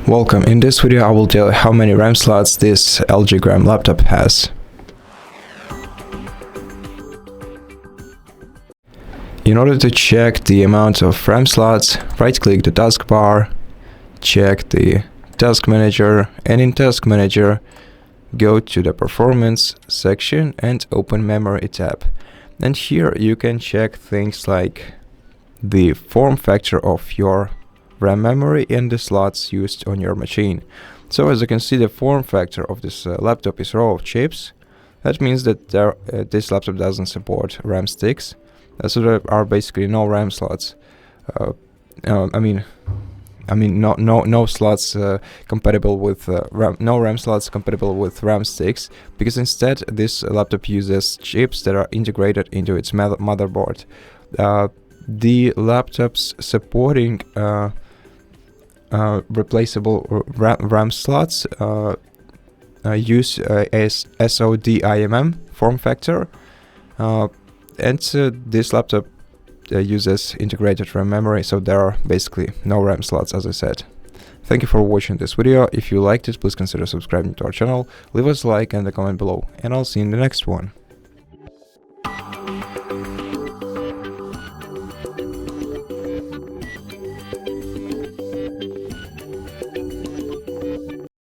Welcome. In this video I will tell you how many RAM slots this LG Gram laptop has. In order to check the amount of RAM slots, right click the taskbar, check the Task Manager, and in Task Manager go to the Performance section and open Memory tab. And here you can check things like the form factor of your RAM memory and the slots used on your machine. So as you can see, the form factor of this laptop is row of chips. That means that this laptop doesn't support RAM sticks, so there are basically no RAM slots. No slots compatible with no RAM slots compatible with RAM sticks, because instead this laptop uses chips that are integrated into its motherboard. The laptops supporting replaceable RAM slots use SODIMM form factor, and this laptop uses integrated RAM memory, so there are basically no RAM slots, as I said. Thank you for watching this video. If you liked it, please consider subscribing to our channel, leave us a like and a comment below, and I'll see you in the next one.